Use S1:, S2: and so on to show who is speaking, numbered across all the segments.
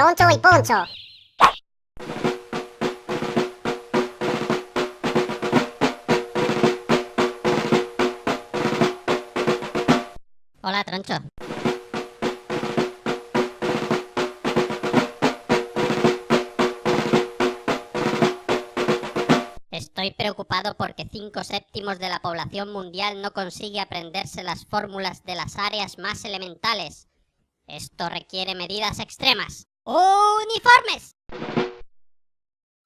S1: Troncho y Poncho.
S2: Hola, Troncho. Estoy preocupado porque 5/7 de la población mundial no consigue aprenderse las fórmulas de las áreas más elementales. Esto requiere medidas extremas. ¡Uniformes!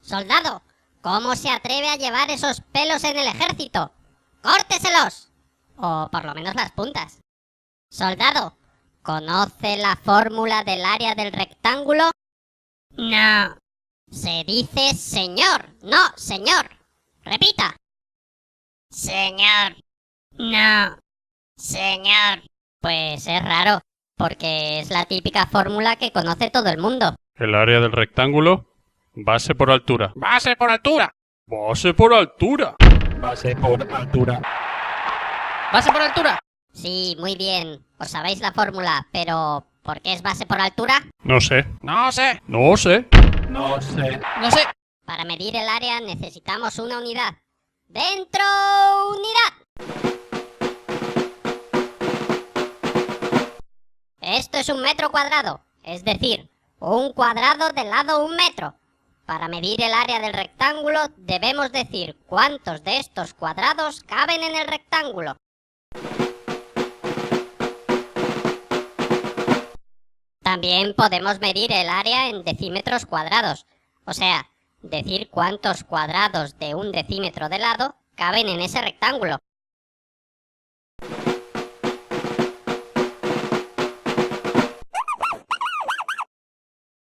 S2: Soldado, ¿cómo se atreve a llevar esos pelos en el ejército? ¡Córteselos! O por lo menos las puntas. Soldado, ¿conoce la fórmula del área del rectángulo? No. Se dice señor, no señor. Repita. Señor. No. Señor. Pues es raro, porque es la típica fórmula que conoce todo el mundo.
S3: El área del rectángulo, base por altura.
S4: ¡Base por altura!
S3: ¡Base por altura!
S4: ¡Base por altura!
S5: ¡Base por altura!
S2: Sí, muy bien. Os sabéis la fórmula, pero ¿por qué es base por altura?
S3: No sé.
S4: ¡No sé!
S3: No sé.
S4: ¡No sé!
S5: ¡No sé!
S2: Para medir el área necesitamos una unidad. ¡Dentro unidad! Esto es 1 metro cuadrado, es decir, un cuadrado de lado 1 metro. Para medir el área del rectángulo debemos decir cuántos de estos cuadrados caben en el rectángulo. También podemos medir el área en decímetros cuadrados, o sea, decir cuántos cuadrados de 1 decímetro de lado caben en ese rectángulo.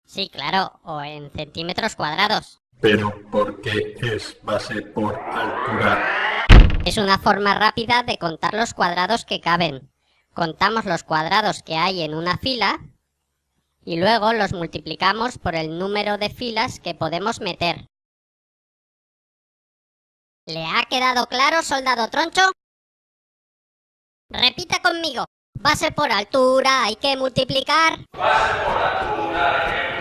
S2: Sí, claro, o en centímetros cuadrados.
S4: ¿Pero por qué es base por altura?
S2: Es una forma rápida de contar los cuadrados que caben. Contamos los cuadrados que hay en una fila y luego los multiplicamos por el número de filas que podemos meter. ¿Le ha quedado claro, soldado Troncho? Repita conmigo. Base por altura hay que multiplicar.
S3: Base por altura hay que multiplicar.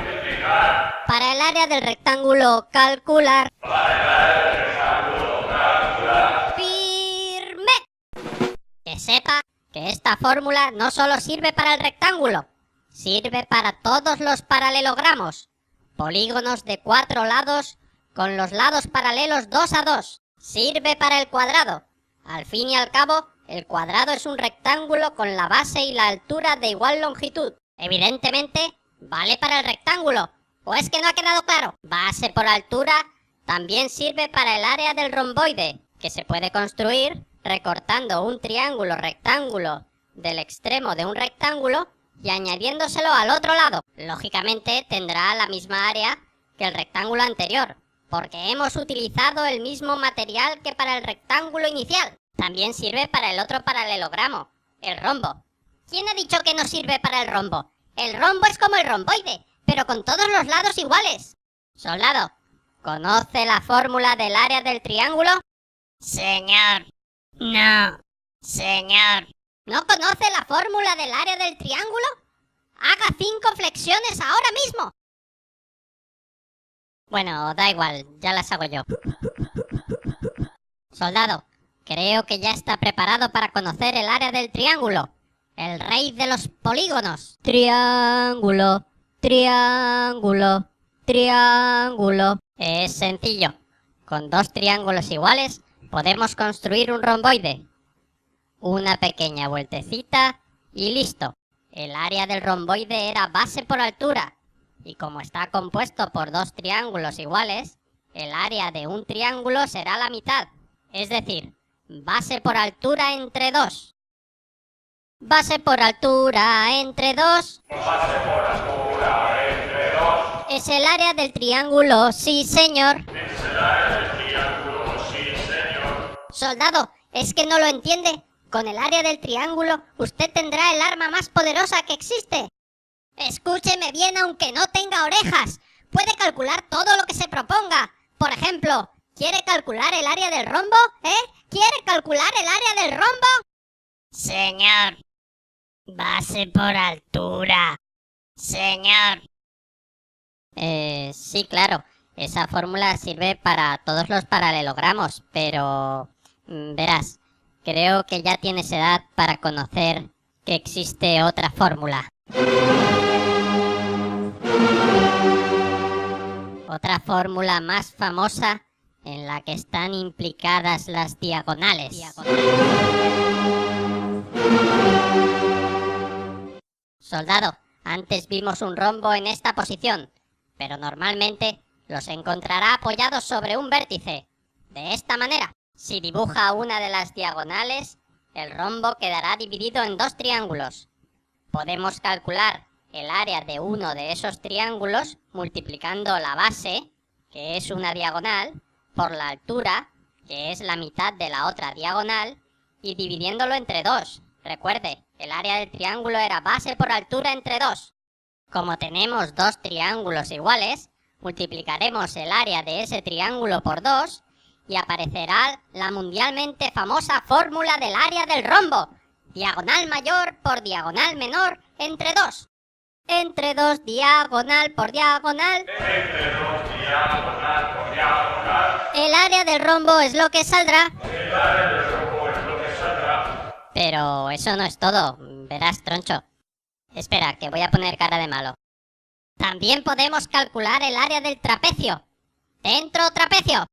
S2: Para el área del rectángulo, calcular.
S3: Para el área del rectángulo, calcular.
S2: ¡Firme! Que sepa que esta fórmula no solo sirve para el rectángulo, sirve para todos los paralelogramos, polígonos de 4 lados con los lados paralelos 2 a 2. Sirve para el cuadrado. Al fin y al cabo, el cuadrado es un rectángulo con la base y la altura de igual longitud. Evidentemente, vale para el rectángulo. ¿O es que no ha quedado claro? Base por altura también sirve para el área del romboide, que se puede construir recortando un triángulo rectángulo del extremo de un rectángulo y añadiéndoselo al otro lado. Lógicamente tendrá la misma área que el rectángulo anterior, porque hemos utilizado el mismo material que para el rectángulo inicial. También sirve para el otro paralelogramo, el rombo. ¿Quién ha dicho que no sirve para el rombo? El rombo es como el romboide, pero con todos los lados iguales. Soldado, ¿conoce la fórmula del área del triángulo? Señor. No. Señor. ¿No conoce la fórmula del área del triángulo? Haga 5 flexiones ahora mismo. Bueno, da igual, ya las hago yo. Soldado, creo que ya está preparado para conocer el área del triángulo. El rey de los polígonos. Triángulo, triángulo, triángulo. Es sencillo. Con 2 triángulos iguales podemos construir un romboide. Una pequeña vueltecita y listo. El área del romboide era base por altura. Y como está compuesto por 2 triángulos iguales, el área de un triángulo será la mitad. Es decir, base por altura entre 2. Base por altura entre 2.
S3: Base por altura entre 2.
S2: Es el área del triángulo, sí señor.
S3: Es el área del triángulo, sí señor.
S2: Soldado, ¿es que no lo entiende? Con el área del triángulo, usted tendrá el arma más poderosa que existe. Escúcheme bien aunque no tenga orejas. Puede calcular todo lo que se proponga. Por ejemplo, ¿quiere calcular el área del rombo? ¿Quiere calcular el área del rombo? Señor. Base por altura. Señor. Sí, claro. Esa fórmula sirve para todos los paralelogramos, pero... verás, creo que ya tienes edad para conocer que existe otra fórmula. Otra fórmula más famosa en la que están implicadas las diagonales. Soldado, antes vimos un rombo en esta posición, pero normalmente los encontrará apoyados sobre un vértice. De esta manera, si dibuja una de las diagonales, el rombo quedará dividido en dos triángulos. Podemos calcular el área de uno de esos triángulos multiplicando la base, que es una diagonal, por la altura, que es la mitad de la otra diagonal, y dividiéndolo entre dos. Recuerde, el área del triángulo era base por altura entre 2. Como tenemos dos triángulos iguales, multiplicaremos el área de ese triángulo por 2 y aparecerá la mundialmente famosa fórmula del área del rombo. Diagonal mayor por diagonal menor entre 2. Entre 2 diagonal por diagonal.
S3: Entre 2 diagonal por diagonal.
S2: El área del rombo es lo que saldrá.
S3: El área del rombo es lo que saldrá.
S2: Pero eso no es todo, verás, troncho. Espera, que voy a poner cara de malo. También podemos calcular el área del trapecio. ¡Dentro trapecio!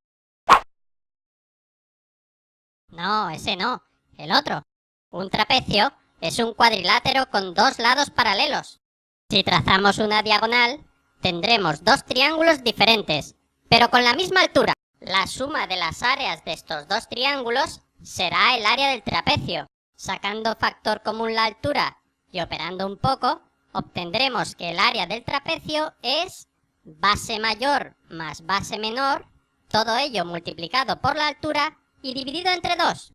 S2: No, ese no, el otro. Un trapecio es un cuadrilátero con dos lados paralelos. Si trazamos una diagonal, tendremos dos triángulos diferentes, pero con la misma altura. La suma de las áreas de estos dos triángulos será el área del trapecio. Sacando factor común la altura y operando un poco, obtendremos que el área del trapecio es base mayor más base menor, todo ello multiplicado por la altura y dividido entre 2.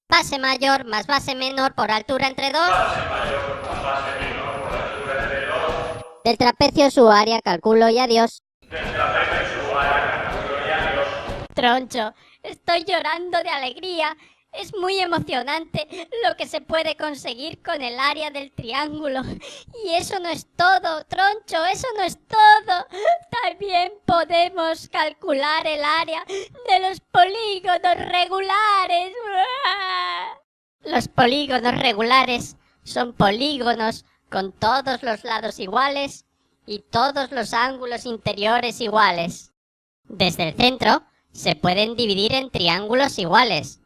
S2: Base mayor más base menor por altura entre 2.
S3: Base mayor más base menor por altura entre 2.
S2: Del trapecio su área, calculo y adiós.
S3: Del trapecio su área, calculo y adiós.
S2: Troncho, estoy llorando de alegría. Es muy emocionante lo que se puede conseguir con el área del triángulo. Y eso no es todo, troncho, eso no es todo. También podemos calcular el área de los polígonos regulares. Los polígonos regulares son polígonos con todos los lados iguales y todos los ángulos interiores iguales. Desde el centro se pueden dividir en triángulos iguales.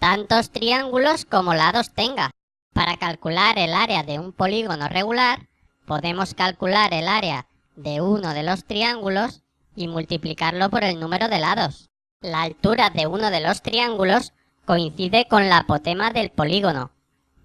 S2: Tantos triángulos como lados tenga. Para calcular el área de un polígono regular, podemos calcular el área de uno de los triángulos y multiplicarlo por el número de lados. La altura de uno de los triángulos coincide con la apotema del polígono.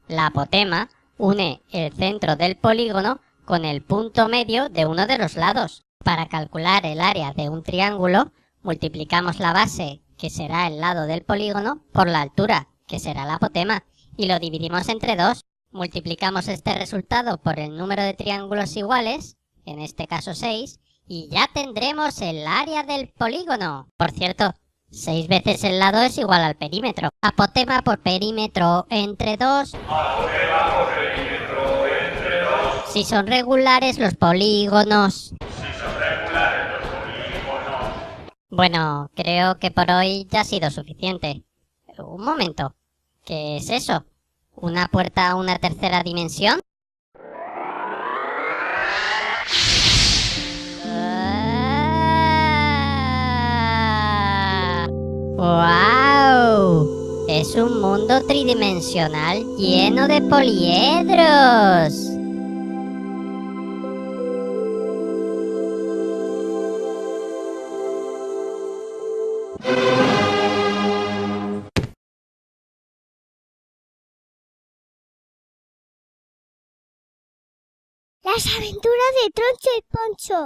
S2: La apotema une el centro del polígono con el punto medio de uno de los lados. Para calcular el área de un triángulo, multiplicamos la base, que será el lado del polígono, por la altura, que será la apotema, y lo dividimos entre 2. Multiplicamos este resultado por el número de triángulos iguales, en este caso 6, y ya tendremos el área del polígono. Por cierto, 6 veces el lado es igual al perímetro. Apotema por perímetro entre 2.
S3: Apotema por perímetro entre 2.
S2: Si son regulares los polígonos. Bueno, creo que por hoy ya ha sido suficiente. Un momento. ¿Qué es eso? ¿Una puerta a una tercera dimensión? ¡Wow! Es un mundo tridimensional lleno de poliedros.
S1: Las aventuras de Troncho y Poncho.